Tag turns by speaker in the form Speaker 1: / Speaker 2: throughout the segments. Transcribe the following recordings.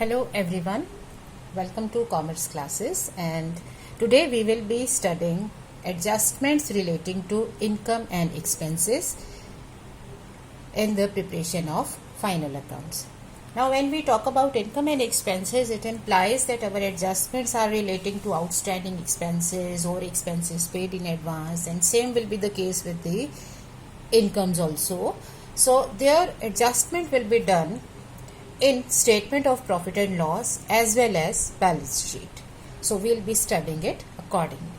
Speaker 1: Hello everyone, welcome to Commerce classes, and today we will be studying adjustments relating to income and expenses in the preparation of final accounts. Now when we talk about income and expenses, it implies that our adjustments are relating to outstanding expenses or expenses paid in advance, and same will be the case with the incomes also. So their adjustment will be done in statement of profit and loss as well as balance sheet. So we will be studying it accordingly.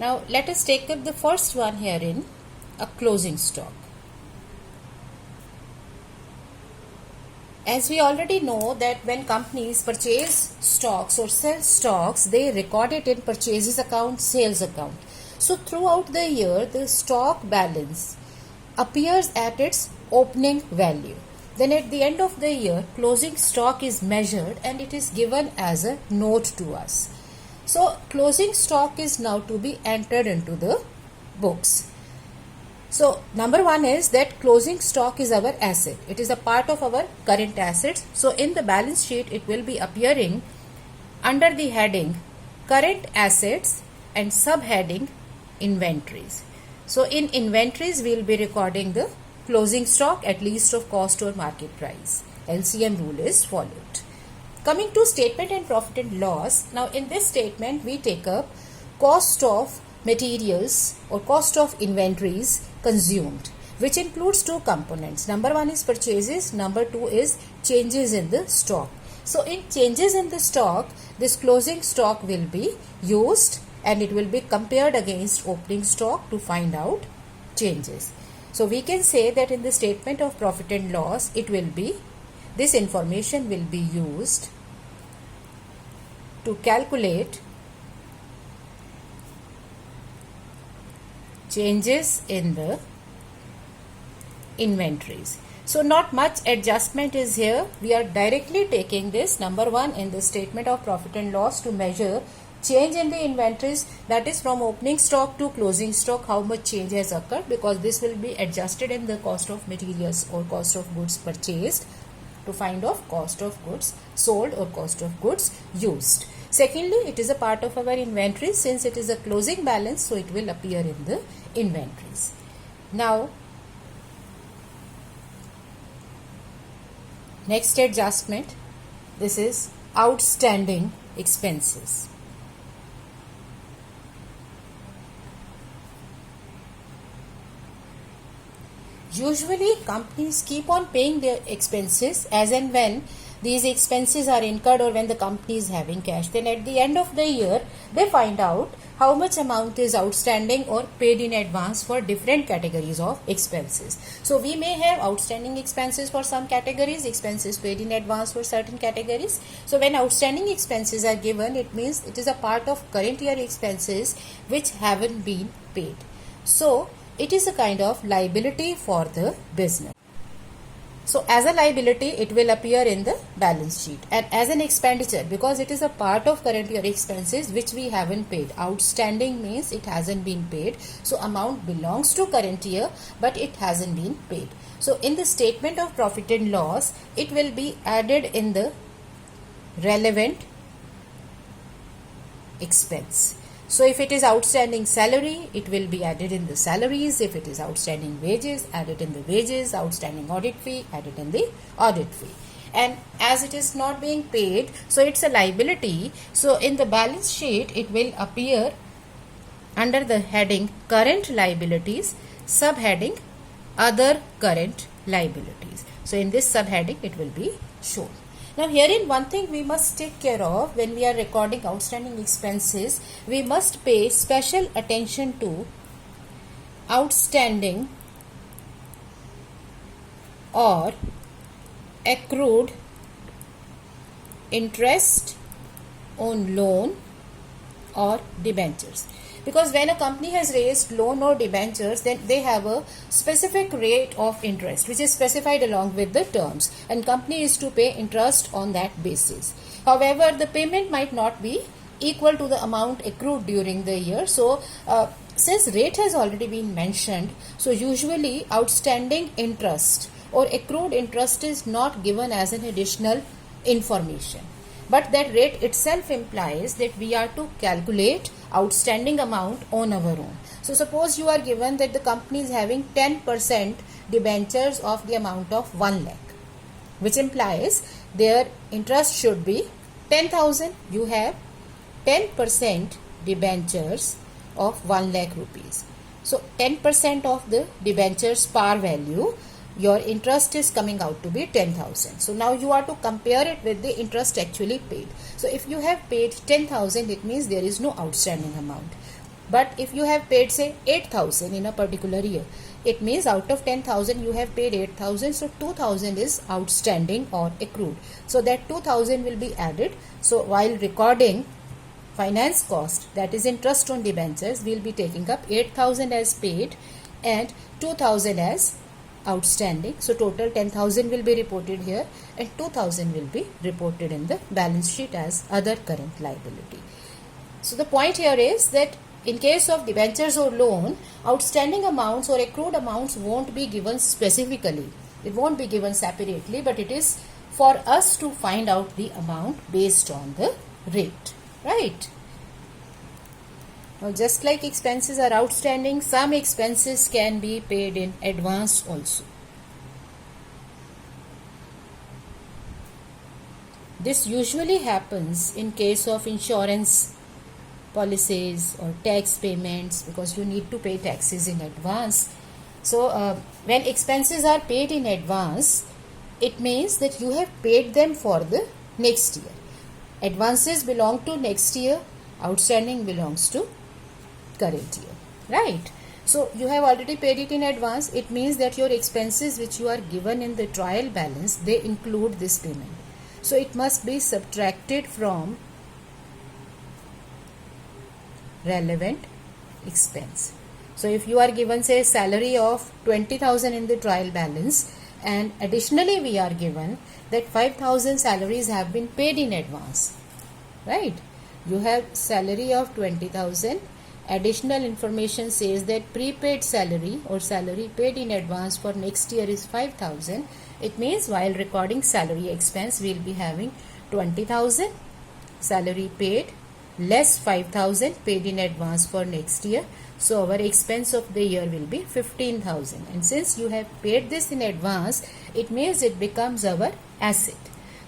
Speaker 1: Now let us take up the first one herein, a closing stock. As we already know that when companies purchase stocks or sell stocks, they record it in purchases account, sales account. So throughout the year, the stock balance appears at its opening value. Then at the end of the year, closing stock is measured and it is given as a note to us. So closing stock is now to be entered into the books. So number one is that closing stock is our asset. It is a part of our current assets. So in the balance sheet, it will be appearing under the heading current assets and subheading inventories. So in inventories, we will be recording the closing stock at least of cost or market price. LCM rule is followed. Coming to statement and profit and loss. Now in this statement, we take up cost of materials or cost of inventories consumed, which includes two components. Number one is purchases, number two is changes in the stock. So in changes in the stock, this closing stock will be used and it will be compared against opening stock to find out changes. So we can say that in the statement of profit and loss, this information will be used to calculate changes in the inventories. So not much adjustment is here. We are directly taking this number one in the statement of profit and loss to measure change in the inventories, that is from opening stock to closing stock, how much change has occurred, because this will be adjusted in the cost of materials or cost of goods purchased to find out cost of goods sold or cost of goods used. Secondly, it is a part of our inventory since it is a closing balance, so it will appear in the inventories. Now, next adjustment, this is outstanding expenses. Usually, companies keep on paying their expenses as and when these expenses are incurred or when the company is having cash. Then at the end of the year, they find out how much amount is outstanding or paid in advance for different categories of expenses. So we may have outstanding expenses for some categories, expenses paid in advance for certain categories. So when outstanding expenses are given, it means it is a part of current year expenses which haven't been paid. So it is a kind of liability for the business. So as a liability, it will appear in the balance sheet, and as an expenditure, because it is a part of current year expenses which we haven't paid. Outstanding means it hasn't been paid. So amount belongs to current year, but it hasn't been paid. So in the statement of profit and loss, it will be added in the relevant expense. So if it is outstanding salary, it will be added in the salaries. If it is outstanding wages, added in the wages. Outstanding audit fee, added in the audit fee. And as it is not being paid, so it's a liability. So in the balance sheet, it will appear under the heading current liabilities, subheading other current liabilities. So in this subheading, it will be shown. Now herein one thing we must take care of when we are recording outstanding expenses, we must pay special attention to outstanding or accrued interest on loan or debentures. Because when a company has raised loan or debentures, then they have a specific rate of interest which is specified along with the terms, and company is to pay interest on that basis. However, the payment might not be equal to the amount accrued during the year. So since rate has already been mentioned, so usually outstanding interest or accrued interest is not given as an additional information. But that rate itself implies that we are to calculate outstanding amount on our own. So suppose you are given that the company is having 10% debentures of the amount of 1 lakh, which implies their interest should be 10,000. You have 10% debentures of 1 lakh rupees. So 10% of the debentures par value, your interest is coming out to be 10,000. So now you are to compare it with the interest actually paid. So if you have paid 10,000, it means there is no outstanding amount. But if you have paid say 8,000 in a particular year, it means out of 10,000 you have paid 8,000, so 2,000 is outstanding or accrued. So that 2,000 will be added. So while recording finance cost, that is interest on debentures, we will be taking up 8,000 as paid and 2,000 as outstanding. So total 10,000 will be reported here and 2,000 will be reported in the balance sheet as other current liability. So the point here is that in case of debentures or loan, outstanding amounts or accrued amounts won't be given specifically. It won't be given separately, but it is for us to find out the amount based on the rate. Right? Now just like expenses are outstanding, some expenses can be paid in advance also. This usually happens in case of insurance policies or tax payments, because you need to pay taxes in advance. So when expenses are paid in advance, it means that you have paid them for the next year. Advances belong to next year, outstanding belongs to current year, right? So you have already paid it in advance. It means that your expenses which you are given in the trial balance, they include this payment. So it must be subtracted from relevant expense. So if you are given say salary of 20,000 in the trial balance, and additionally we are given that 5,000 salaries have been paid in advance, right? You have salary of 20,000. Additional information says that prepaid salary or salary paid in advance for next year is 5,000. It means while recording salary expense, we will be having 20,000 salary paid less 5,000 paid in advance for next year. So our expense of the year will be 15,000. And since you have paid this in advance, it means it becomes our asset.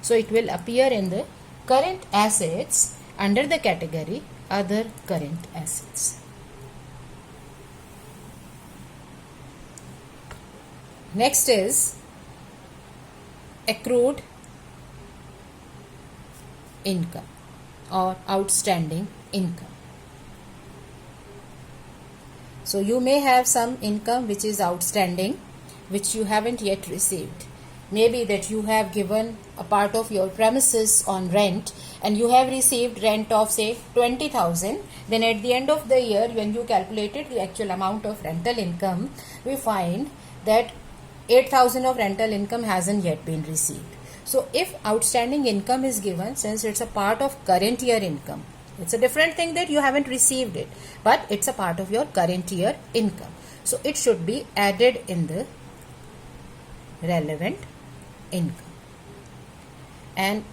Speaker 1: So it will appear in the current assets under the category other current assets. Next is accrued income or outstanding income. So you may have some income which is outstanding, which you haven't yet received. Maybe that you have given a part of your premises on rent and you have received rent of say 20,000. Then at the end of the year, when you calculated the actual amount of rental income, we find that 8,000 of rental income hasn't yet been received. So if outstanding income is given, since it's a part of current year income, it's a different thing that you haven't received it, but it's a part of your current year income. So it should be added in the relevant income. And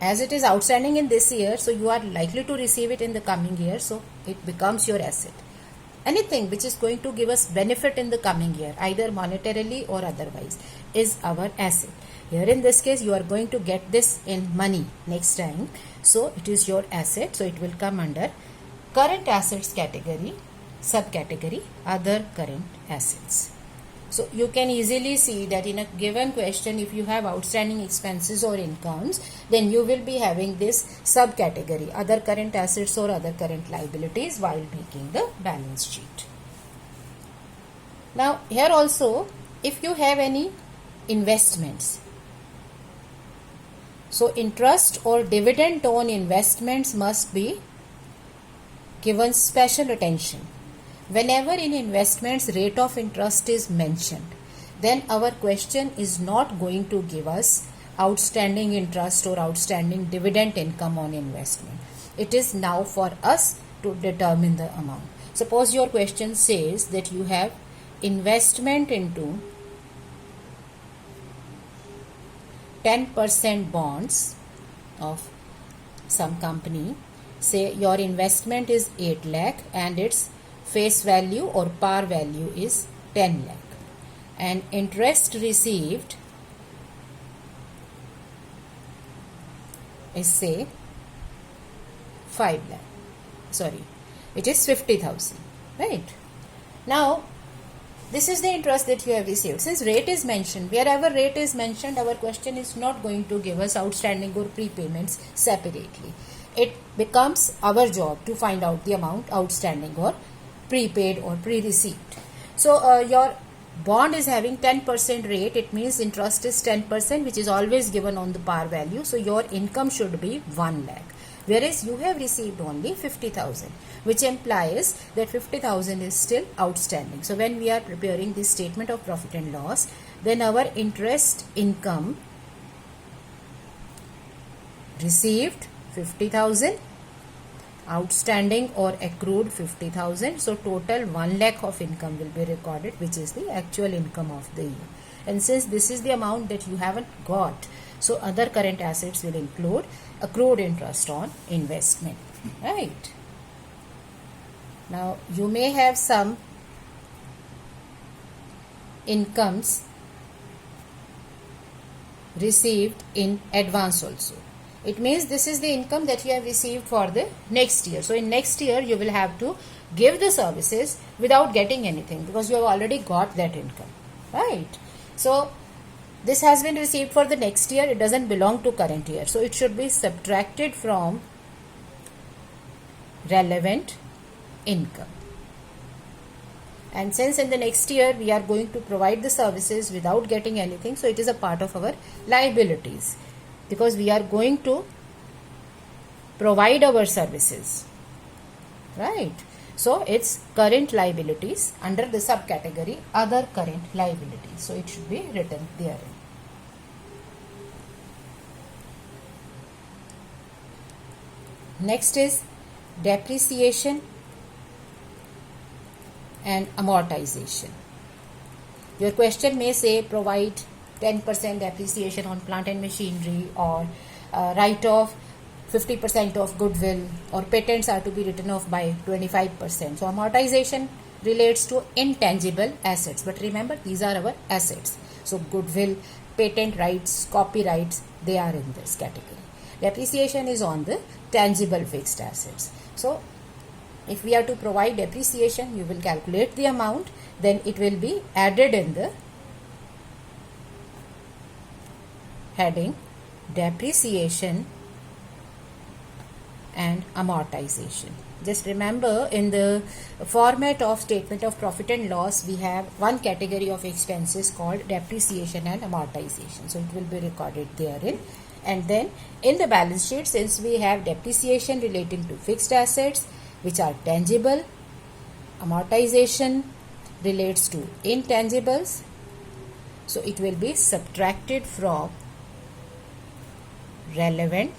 Speaker 1: as it is outstanding in this year, so you are likely to receive it in the coming year, so it becomes your asset. Anything which is going to give us benefit in the coming year, either monetarily or otherwise, is our asset. Here in this case, you are going to get this in money next time. So it is your asset. So it will come under current assets category, subcategory, other current assets. So you can easily see that in a given question, if you have outstanding expenses or incomes, then you will be having this subcategory, other current assets or other current liabilities, while making the balance sheet. Now here also, if you have any investments, so interest or dividend on investments must be given special attention. Whenever in investments rate of interest is mentioned, then our question is not going to give us outstanding interest or outstanding dividend income on investment. It is now for us to determine the amount. Suppose your question says that you have investment into 10% bonds of some company. Say your investment is 8 lakh and its face value or par value is 10 lakh. And interest received is say 5 lakh. Sorry, it is 50,000. Right? Now, this is the interest that you have received. Since rate is mentioned, wherever rate is mentioned, our question is not going to give us outstanding or prepayments separately. It becomes our job to find out the amount outstanding or prepaid or pre-received. So, your bond is having 10% rate. It means interest is 10%, which is always given on the par value. So, your income should be 1 lakh. Whereas you have received only 50,000, which implies that 50,000 is still outstanding. So when we are preparing this statement of profit and loss, then our interest income received 50,000, outstanding or accrued 50,000. So total 1 lakh of income will be recorded, which is the actual income of the year. And since this is the amount that you haven't got, so other current assets will include accrued interest on investment. Right? Now, you may have some incomes received in advance also. It means this is the income that you have received for the next year. So, in next year, you will have to give the services without getting anything because you have already got that income. Right? So, this has been received for the next year. It doesn't belong to current year. So, it should be subtracted from relevant income. And since in the next year we are going to provide the services without getting anything, so it is a part of our liabilities because we are going to provide our services. Right? So, it's current liabilities under the subcategory other current liabilities. So, it should be written there. Next is depreciation and amortization. Your question may say provide 10% depreciation on plant and machinery or write off 50% of goodwill or patents are to be written off by 25%. So amortization relates to intangible assets. But remember, these are our assets. So goodwill, patent rights, copyrights, they are in this category. Depreciation is on the tangible fixed assets. So if we are to provide depreciation, you will calculate the amount, then it will be added in the heading depreciation and amortization. Just remember, in the format of statement of profit and loss, we have one category of expenses called depreciation and amortization. So it will be recorded therein. And then in the balance sheet, since we have depreciation relating to fixed assets which are tangible, amortization relates to intangibles, so it will be subtracted from relevant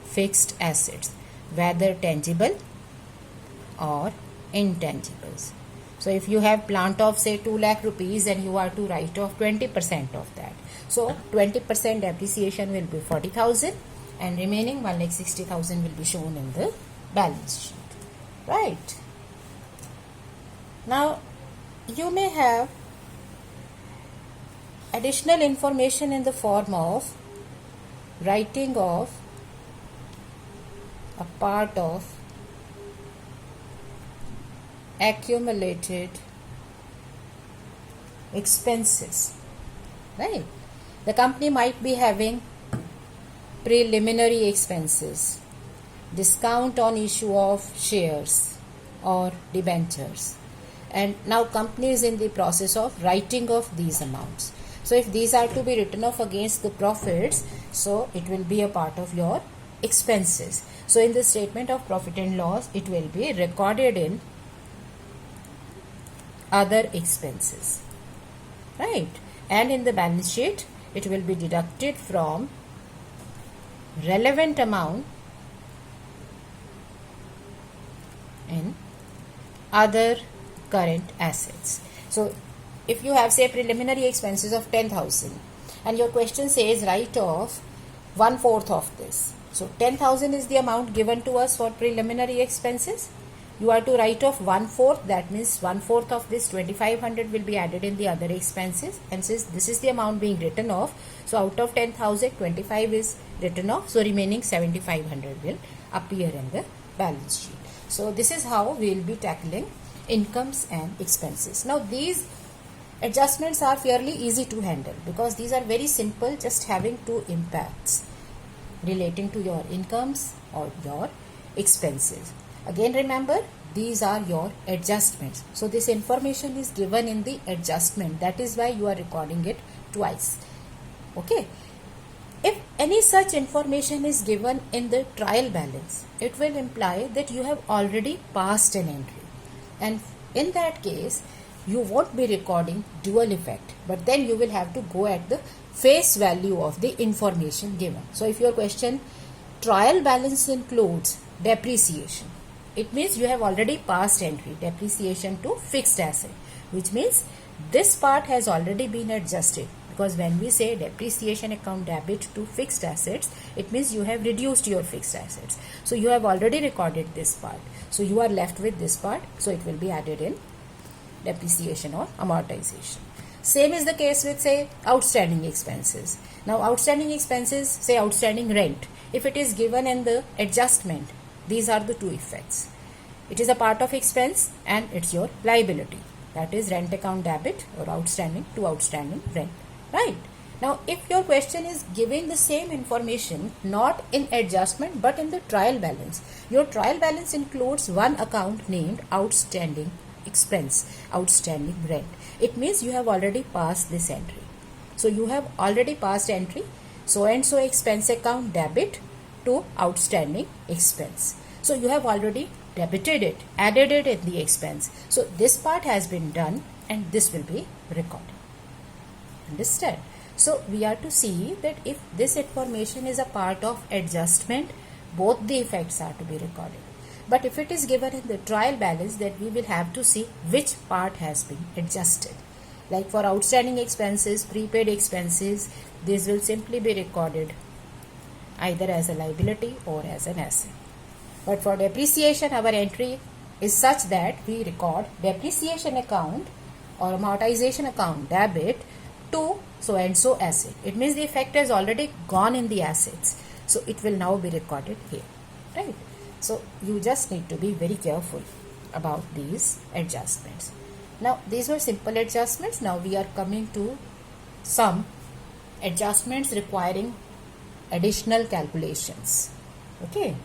Speaker 1: fixed assets, whether tangible or intangibles. So if you have plant of say 2 lakh rupees and you are to write off 20% of that, so 20% depreciation will be 40,000 and remaining 1,60,000 will be shown in the balance sheet. Right? Now you may have additional information in the form of writing off a part of accumulated expenses. Right? The company might be having preliminary expenses, discount on issue of shares or debentures, and now company is in the process of writing off these amounts. So if these are to be written off against the profits, so it will be a part of your expenses. So in the statement of profit and loss, it will be recorded in other expenses. Right? And in the balance sheet, it will be deducted from relevant amount in other current assets. So if you have say preliminary expenses of 10,000 and your question says write off 1/4 of this. So 10,000 is the amount given to us for preliminary expenses. You are to write off 1/4, that means 1/4 of this 2,500 will be added in the other expenses, and since this is the amount being written off, so out of 10,000, 25 is written off, so remaining 7,500 will appear in the balance sheet. So this is how we will be tackling incomes and expenses. Now these adjustments are fairly easy to handle because these are very simple, just having two impacts relating to your incomes or your expenses. Again, remember, these are your adjustments. So this information is given in the adjustment. That is why you are recording it twice. Okay. If any such information is given in the trial balance, it will imply that you have already passed an entry. And in that case, you won't be recording dual effect, but then you will have to go at the face value of the information given. So if your question trial balance includes depreciation, it means you have already passed entry depreciation to fixed asset, which means this part has already been adjusted, because when we say depreciation account debit to fixed assets, it means you have reduced your fixed assets. So you have already recorded this part, so you are left with this part, so it will be added in depreciation or amortization. Same is the case with, say, outstanding expenses. Now outstanding expenses, say outstanding rent, if it is given in the adjustment, these are the two effects. It is a part of expense and it's your liability, that is rent account debit or outstanding to outstanding rent, right? Now if your question is giving the same information not in adjustment but in the trial balance, your trial balance includes one account named outstanding expense, outstanding rent, it means you have already passed this entry. So you have already passed entry so and so expense account debit to outstanding expense. So you have already debited it, added it in the expense. So this part has been done and this will be recorded. Understand? So we are to see that if this information is a part of adjustment, both the effects are to be recorded. But if it is given in the trial balance, then we will have to see which part has been adjusted. Like for outstanding expenses, prepaid expenses, these will simply be recorded either as a liability or as an asset. But for depreciation, our entry is such that we record depreciation account or amortization account debit to so and so asset. It means the effect has already gone in the assets, so it will now be recorded here, right? So you just need to be very careful about these adjustments. Now these were simple adjustments. Now we are coming to some adjustments requiring additional calculations. Okay.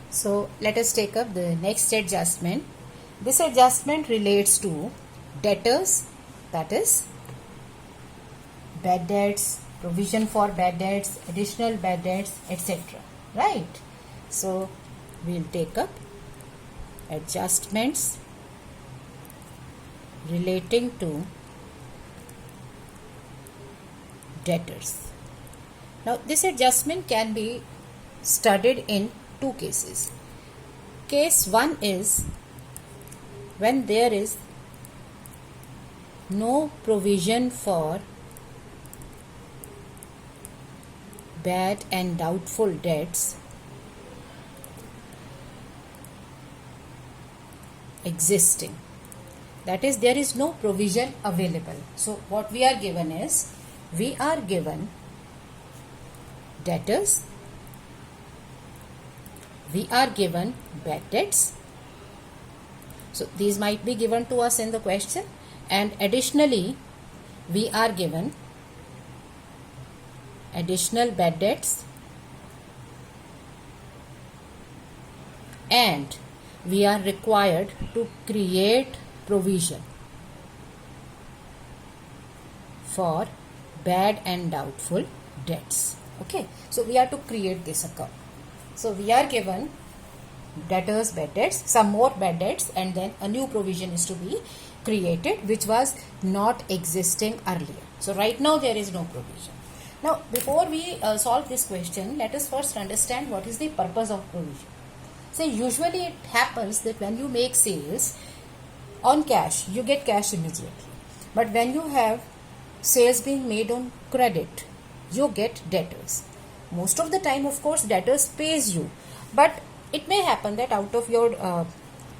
Speaker 1: So let us take up the next adjustment. This adjustment relates to debtors, that is bad debts, provision for bad debts, additional bad debts, etc. Right? So we will take up adjustments relating to debtors. Now this adjustment can be studied in two cases. Case 1 is when there is no provision for bad and doubtful debts existing. That is, there is no provision available. So what we are given is, we are given debtors, we are given bad debts. So these might be given to us in the question, and additionally we are given additional bad debts and we are required to create provision for bad and doubtful debts. Okay, so we are to create this account. So we are given debtors, bad debts, some more bad debts, and then a new provision is to be created which was not existing earlier. So right now there is no provision. Now before we solve this question, let us first understand what is the purpose of provision. So usually it happens that when you make sales on cash, you get cash immediately. But when you have sales being made on credit, you get debtors. Most of the time, of course, debtors pays you, but it may happen that out of your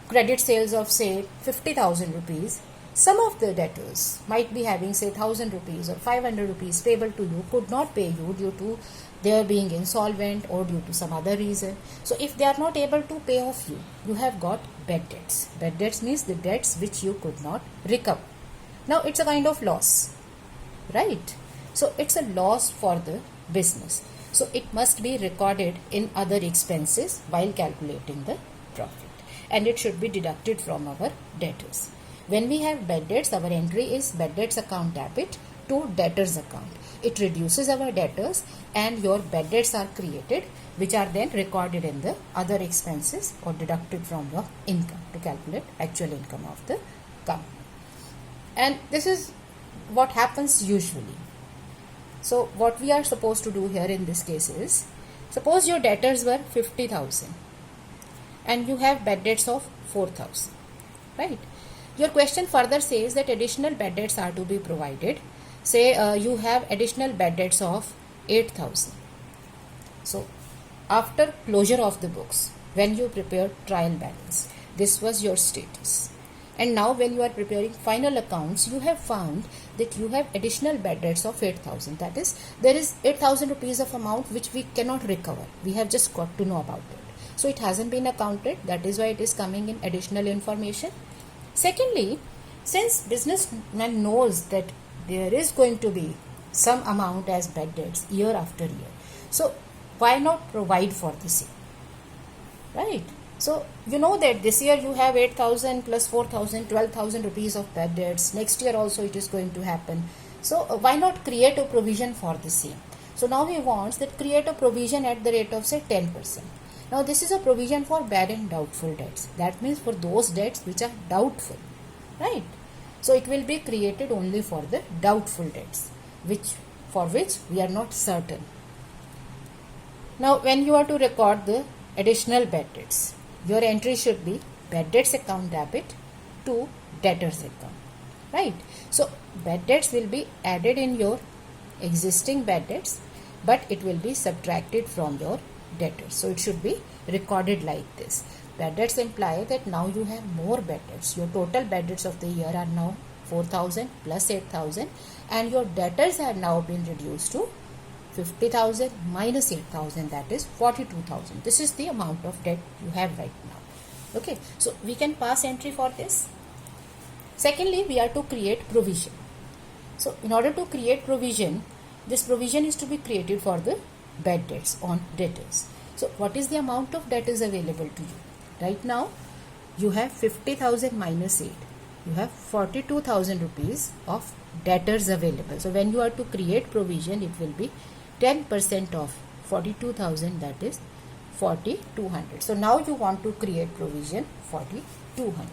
Speaker 1: credit sales of say 50,000 rupees, some of the debtors might be having say 1,000 rupees or 500 rupees payable to you, could not pay you due to their being insolvent or due to some other reason. So if they are not able to pay off you, you have got bad debts. Bad debts means the debts which you could not recover. Now it's a kind of loss, right? So it's a loss for the business. So it must be recorded in other expenses while calculating the profit, and it should be deducted from our debtors. When we have bad debts, our entry is bad debts account debit to debtors account. It reduces our debtors and your bad debts are created, which are then recorded in the other expenses or deducted from your income to calculate actual income of the company. And this is what happens usually. So what we are supposed to do here in this case is, suppose your debtors were 50,000 and you have bad debts of 4,000, right? Your question further says that additional bad debts are to be provided. Say you have additional bad debts of 8,000. So after closure of the books, when you prepare trial balance, this was your status. And now when you are preparing final accounts, you have found that you have additional bad debts of 8,000. That is, there is 8,000 rupees of amount which we cannot recover. We have just got to know about it. So it hasn't been accounted. That is why it is coming in additional information. Secondly, since businessman knows that there is going to be some amount as bad debts year after year, so why not provide for the same, right? So you know that this year you have 8,000 plus 4,000, 12,000 rupees of bad debts. Next year also it is going to happen. So why not create a provision for the same? So now he wants that create a provision at the rate of say 10%. Now this is a provision for bad and doubtful debts. That means for those debts which are doubtful, right? So it will be created only for the doubtful debts, for which we are not certain. Now when you are to record the additional bad debts, your entry should be bad debts account debit to debtors account, right? So bad debts will be added in your existing bad debts, but it will be subtracted from your debtors. So it should be recorded like this. Bad debts imply that now you have more bad debts. Your total bad debts of the year are now 4,000 plus 8,000, and your debtors have now been reduced to 50,000 minus 8,000, that is 42,000. This is the amount of debt you have right now. Okay, so we can pass entry for this. Secondly, we are to create provision. So in order to create provision, this provision is to be created for the bad debts on debtors. So what is the amount of debt is available to you? Right now, you have 50,000 minus 8. You have 42,000 rupees of debtors available. So when you are to create provision, it will be 10% of 42,000, that is 4,200. So now you want to create provision 4,200.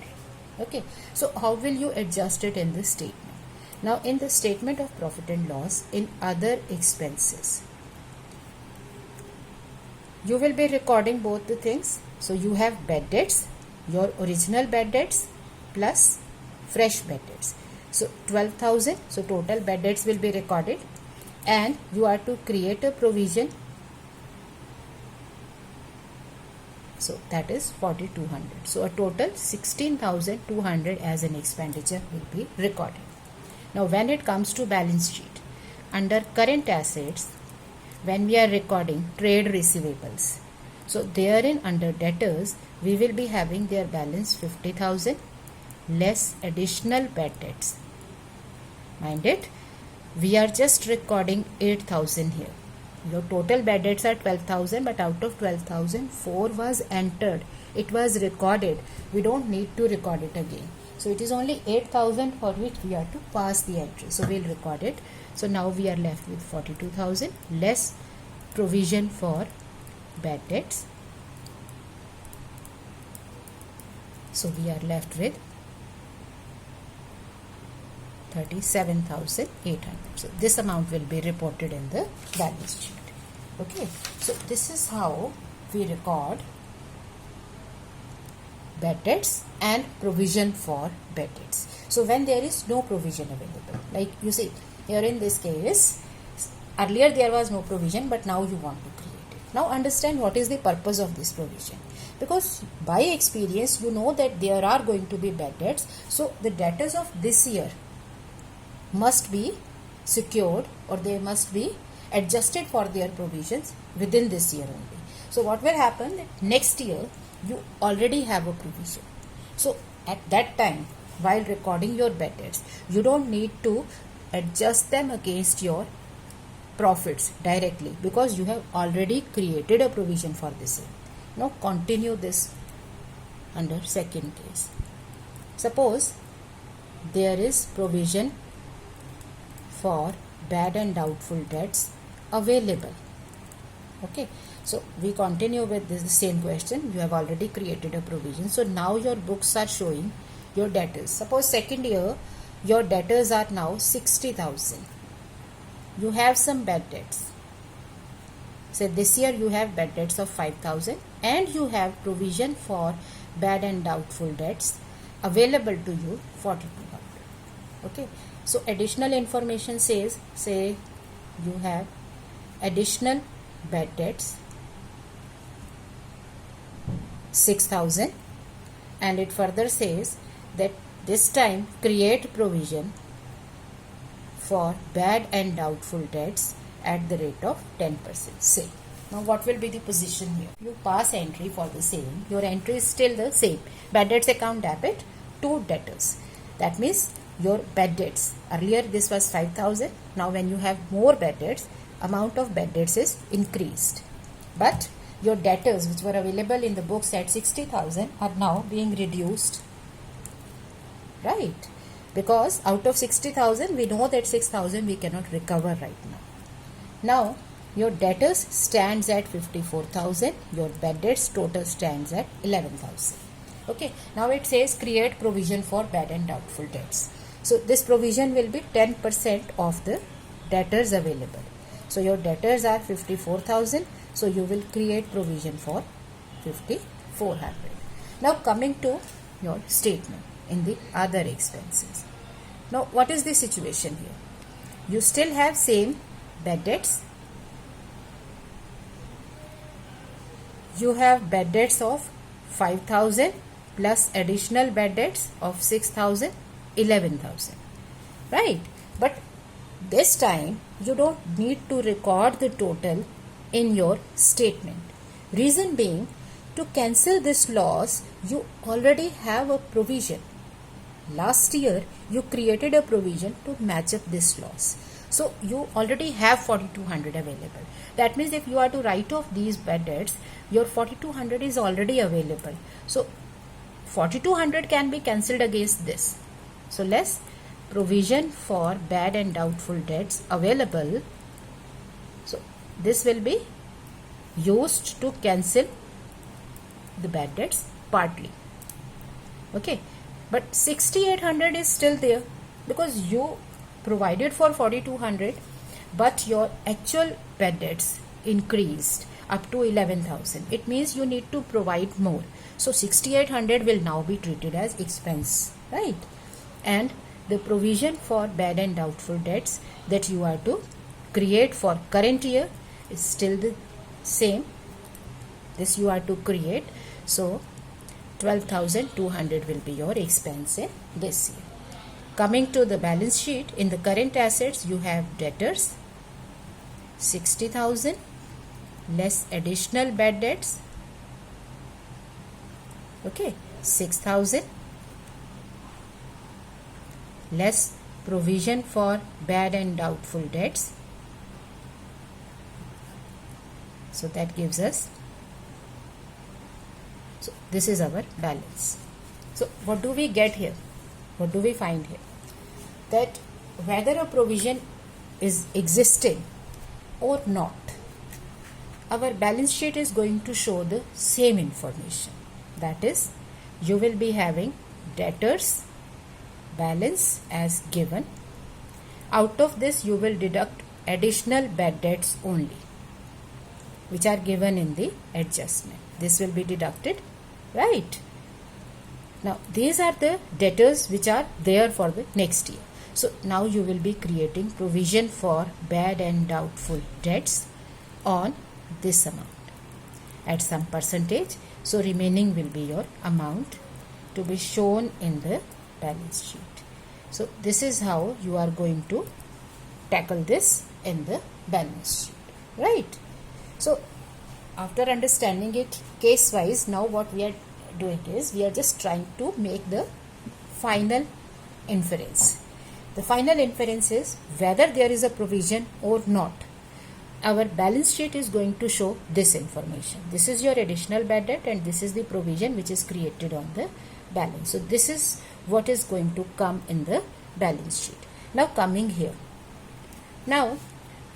Speaker 1: Okay. So how will you adjust it in this statement? Now in the statement of profit and loss, in other expenses, you will be recording both the things. So you have bad debts, your original bad debts plus fresh bad debts. So 12,000. So total bad debts will be recorded, and you are to create a provision. So that is 4,200. So a total 16,200 as an expenditure will be recorded. Now when it comes to balance sheet, under current assets, when we are recording trade receivables, so therein under debtors, we will be having their balance 50,000 less additional bad debts. Mind it, we are just recording 8,000 here. Your total bad debts are 12,000, but out of 12,000, 4 was entered. It was recorded. We don't need to record it again. So it is only 8,000 for which we are to pass the entry. So we'll record it. So now we are left with 42,000 less provision for bad debts. So we are left with 37,800. So this amount will be reported in the balance sheet. Okay. So this is how we record bad debts and provision for bad debts. So when there is no provision available, like you see, Here in this case, earlier there was no provision, but now you want to create it. Now understand what is the purpose of this provision. Because by experience you know that there are going to be bad debts. So the debtors of this year must be secured, or they must be adjusted for their provisions within this year only. So what will happen, next year you already have a provision. So at that time, while recording your bad debts, you don't need to adjust them against your profits directly, because you have already created a provision for this year. Now continue this under second case. Suppose there is provision for bad and doubtful debts available. Okay, so we continue with this same question. You have already created a provision. So now your books are showing your debtors. Suppose second year your debtors are now 60,000. You have some bad debts. So this year you have bad debts of 5,000 and you have provision for bad and doubtful debts available to you 4,200. Okay, so additional information says, say you have additional bad debts 6,000, and it further says that this time create provision for bad and doubtful debts at the rate of 10%. Say, now what will be the position here? You pass entry for the same. Your entry is still the same. Bad debts account debit to debtors. That means your bad debts, earlier this was 5,000. Now when you have more bad debts, amount of bad debts is increased. But your debtors which were available in the books at 60,000 are now being reduced. Right? Because out of 60,000, we know that 6,000 we cannot recover right now. Now, your debtors stands at 54,000. Your bad debts total stands at 11,000. Okay. Now it says create provision for bad and doubtful debts. So this provision will be 10% of the debtors available. So your debtors are 54,000. So you will create provision for 5,400. Now coming to your statement in the other expenses. Now what is the situation here? You still have same bad debts. You have bad debts of 5,000 plus additional bad debts of 6,000, 11,000. Right? But this time you don't need to record the total in your statement. Reason being, to cancel this loss, you already have a provision. Last year you created a provision to match up this loss. So you already have 4,200 available. That means if you are to write off these bad debts, your 4,200 is already available. So 4,200 can be cancelled against this. So less provision for bad and doubtful debts available. So this will be used to cancel the bad debts partly. Okay, but 6,800 is still there because you provided for 4,200, but your actual bad debts increased up to 11,000. It means you need to provide more. So 6,800 will now be treated as expense, right? And the provision for bad and doubtful debts that you are to create for current year is still the same. This you are to create. So 12,200 will be your expense in this year. Coming to the balance sheet, in the current assets you have debtors 60,000 less additional bad debts, okay, 6,000 less provision for bad and doubtful debts. So that gives us, so this is our balance. So what do we get here? What do we find here? That whether a provision is existing or not, our balance sheet is going to show the same information. That is, you will be having debtors balance as given. Out of this you will deduct additional bad debts only, which are given in the adjustment. This will be deducted, right? Now these are the debtors which are there for the next year. So now you will be creating provision for bad and doubtful debts on this amount at some percentage. So remaining will be your amount to be shown in the balance sheet. So this is how you are going to tackle this in the balance sheet, right? So after understanding it case wise, now what we are doing is we are just trying to make the final inference. The final inference is whether there is a provision or not. Our balance sheet is going to show this information. This is your additional bad debt and this is the provision which is created on the balance. So this is what is going to come in the balance sheet. Now coming here. Now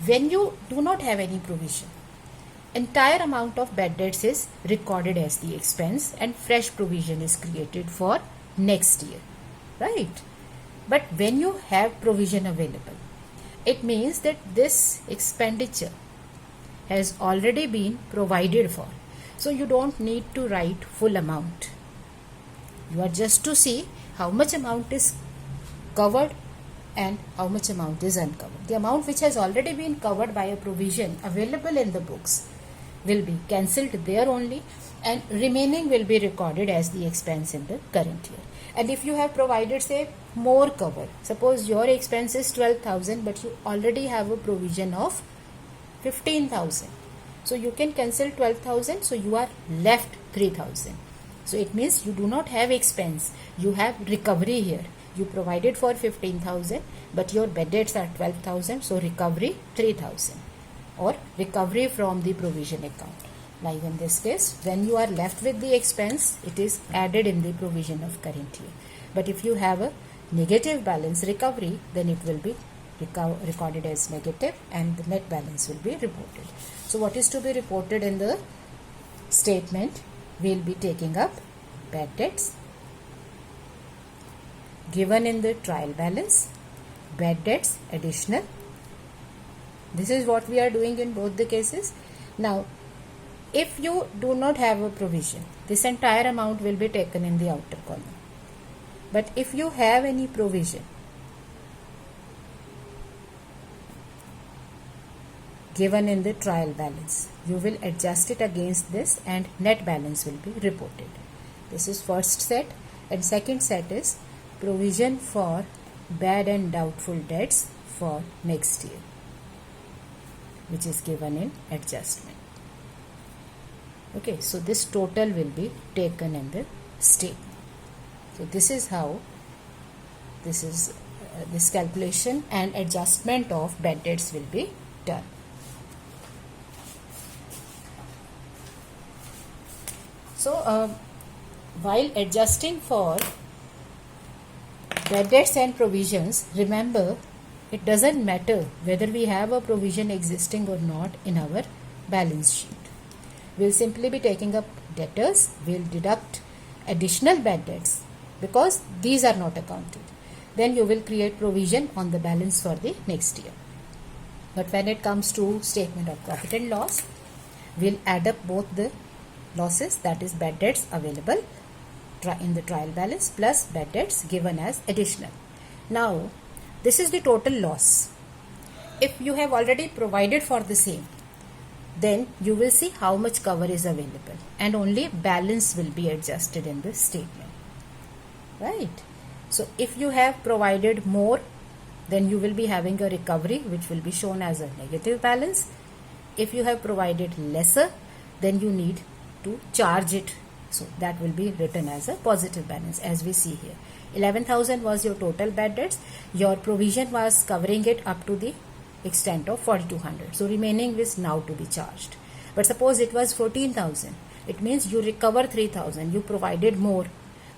Speaker 1: when you do not have any provision, entire amount of bad debts is recorded as the expense and fresh provision is created for next year, right? But when you have provision available, it means that this expenditure has already been provided for. So you don't need to write full amount. You are just to see how much amount is covered and how much amount is uncovered. The amount which has already been covered by a provision available in the books will be cancelled there only, and remaining will be recorded as the expense in the current year. And if you have provided, say, more cover, suppose your expense is 12,000 but you already have a provision of 15,000, so you can cancel 12,000, so you are left 3,000. So it means you do not have expense, you have recovery here. You provided for 15,000 but your bad debts are 12,000, so recovery 3,000, or recovery from the provision account. Like in this case, when you are left with the expense, it is added in the provision of current year. But if you have a negative balance recovery, then it will be recorded as negative and the net balance will be reported. So what is to be reported in the statement? We will be taking up bad debts given in the trial balance, bad debts additional. This is what we are doing in both the cases. Now, if you do not have a provision, this entire amount will be taken in the outer column. But if you have any provision given in the trial balance, you will adjust it against this and net balance will be reported. This is first set, and second set is provision for bad and doubtful debts for next year, which is given in adjustment. Okay, so this total will be taken in the statement. So this is how this calculation and adjustment of bad debts will be done. So while adjusting for bad debts and provisions, remember it doesn't matter whether we have a provision existing or not in our balance sheet. We'll simply be taking up debtors, we'll deduct additional bad debts because these are not accounted. Then you will create provision on the balance for the next year. But when it comes to statement of profit and loss, we'll add up both the losses, that is bad debts available in the trial balance plus bad debts given as additional. Now, this is the total loss. If you have already provided for the same, then you will see how much cover is available and only balance will be adjusted in the statement, right? So if you have provided more, then you will be having a recovery which will be shown as a negative balance. If you have provided lesser, then you need to charge it, so that will be written as a positive balance, as we see here. 11,000 was your total bad debts, your provision was covering it up to the extent of 4,200, so remaining is now to be charged. But suppose it was 14,000, it means you recover 3,000, you provided more,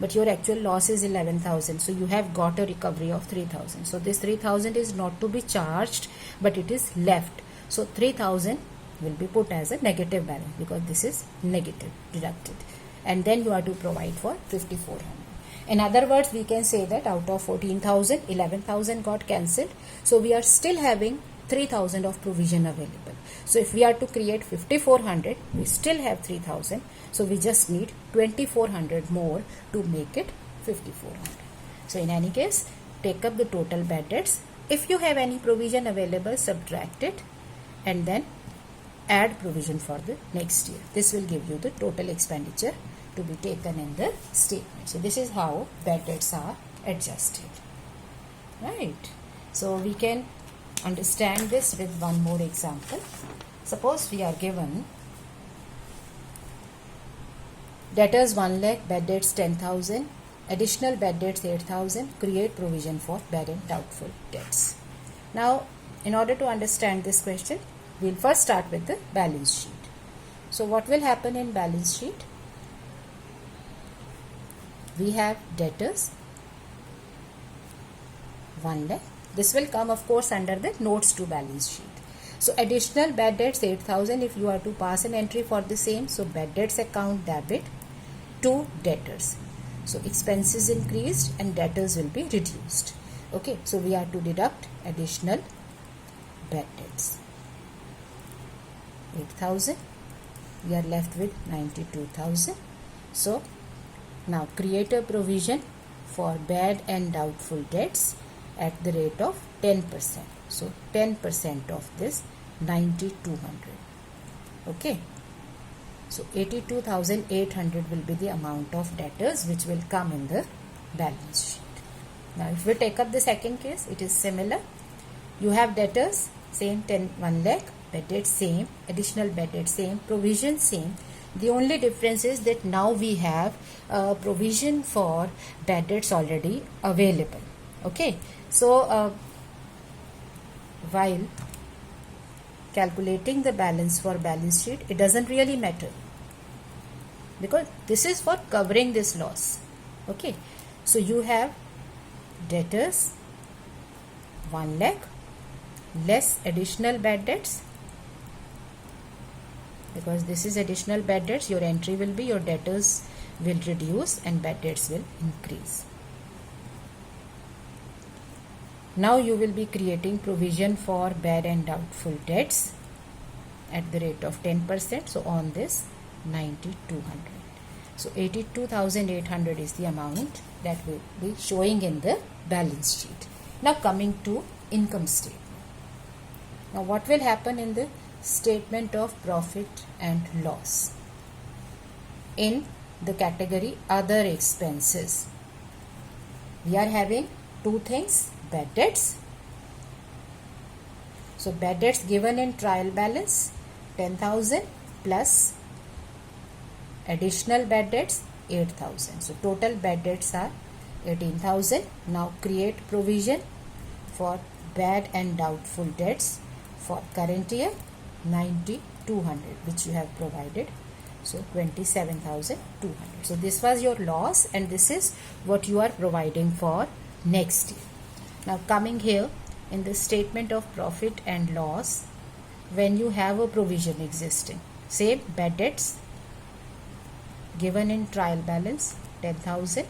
Speaker 1: but your actual loss is 11,000, so you have got a recovery of 3,000. So this 3,000 is not to be charged, but it is left. So 3,000 will be put as a negative balance because this is negative, deducted, and then you are to provide for 5,400. In other words, we can say that out of 14,000, 11,000 got cancelled, so we are still having 3,000 of provision available. So if we are to create 5,400, we still have 3,000, so we just need 2,400 more to make it 5,400. So in any case, take up the total bad debts. If you have any provision available, subtract it and then add provision for the next year. This will give you the total expenditure to be taken in the statement. So this is how bad debts are adjusted. Right. So we can understand this with one more example. Suppose we are given debtors 1 lakh, bad debts 10,000, additional bad debts 8,000, create provision for bad and doubtful debts. Now, in order to understand this question, we will first start with the balance sheet. So what will happen in balance sheet? We have debtors 1 lakh. This will come of course under the notes to balance sheet. So additional bad debts 8,000, if you are to pass an entry for the same, so bad debts account debit to debtors. So expenses increased and debtors will be reduced. Okay, so we are to deduct additional bad debts 8,000. We are left with 92,000. So now create a provision for bad and doubtful debts at the rate of 10%. So 10% of this 9,200. Okay. So 82,800 will be the amount of debtors which will come in the balance sheet. Now if we take up the second case, it is similar. You have debtors same 1 lakh, bad debt same, additional bad debt same, provision same. The only difference is that now we have a provision for bad debts already available. Okay. So while calculating the balance for balance sheet, it doesn't really matter because this is for covering this loss. Okay, so you have debtors 1 lakh less additional bad debts, because this is additional bad debts, your entry will be your debtors will reduce and bad debts will increase. Now you will be creating provision for bad and doubtful debts at the rate of 10%. So on this 9,200. So 82,800 is the amount that will be showing in the balance sheet. Now coming to income statement. Now what will happen in the statement of profit and loss? In the category other expenses, we are having two things. Bad debts. So bad debts given in trial balance 10,000 plus additional bad debts 8,000. So total bad debts are 18,000. Now create provision for bad and doubtful debts for current year 9,200, which you have provided. So 27,200. So this was your loss and this is what you are providing for next year. Now coming here in the statement of profit and loss, when you have a provision existing, say bad debts given in trial balance 10,000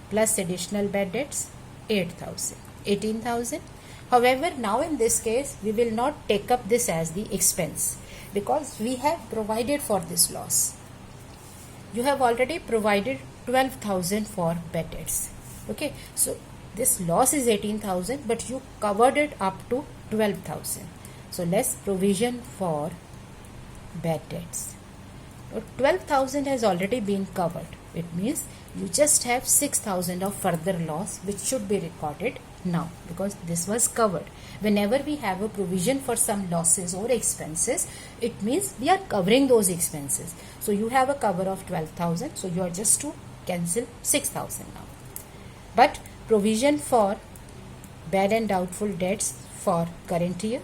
Speaker 1: plus additional bad debts 8,000, 18,000. However, now in this case we will not take up this as the expense because we have provided for this loss. You have already provided 12,000 for bad debts. Okay, so this loss is 18,000, but you covered it up to 12,000. So less provision for bad debts. 12,000 has already been covered. It means you just have 6,000 of further loss which should be recorded now because this was covered. Whenever we have a provision for some losses or expenses, it means we are covering those expenses. So you have a cover of 12,000. So you are just to cancel 6,000 now. But provision for bad and doubtful debts for current year,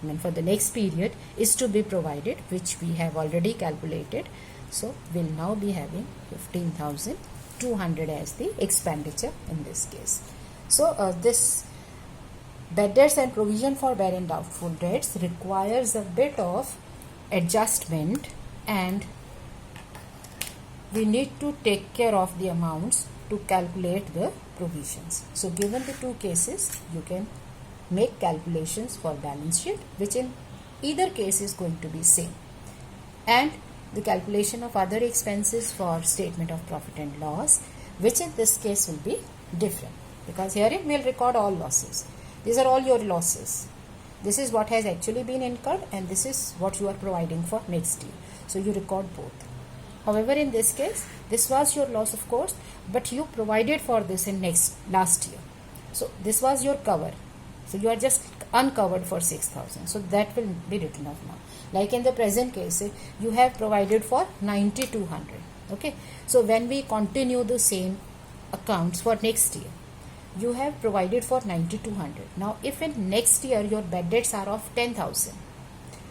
Speaker 1: I mean for the next period, is to be provided, which we have already calculated. So we'll now be having 15,200 as the expenditure in this case. So this bad debts and provision for bad and doubtful debts requires a bit of adjustment, and we need to take care of the amounts to calculate the provisions. So given the two cases, you can make calculations for balance sheet, which in either case is going to be same, and the calculation of other expenses for statement of profit and loss, which in this case will be different. because herein we'll record all losses. These are all your losses. This is what has actually been incurred and this is what you are providing for next year. So you record both. However, in this case, this was your loss of course, but you provided for this in last year. So this was your cover. So you are just uncovered for 6,000. So that will be written off now. Like in the present case, you have provided for 9,200. Okay. So when we continue the same accounts for next year, you have provided for 9,200. Now if in next year your bad debts are of 10,000,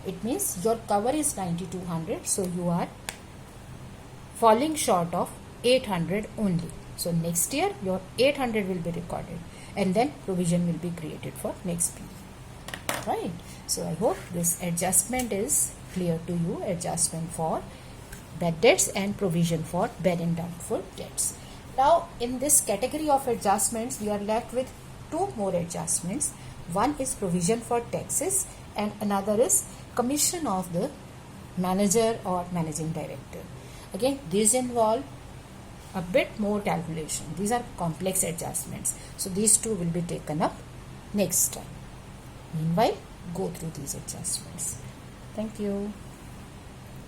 Speaker 1: it means your cover is 9,200. So you are falling short of 800 only. So next year your 800 will be recorded and then provision will be created for next period. Right. So I hope this adjustment is clear to you. Adjustment for bad debts and provision for bad and doubtful debts. Now in this category of adjustments we are left with two more adjustments. One is provision for taxes and another is commission of the manager or managing director. Again, these involve a bit more calculation. These are complex adjustments. So these two will be taken up next time. Meanwhile, go through these adjustments. Thank you.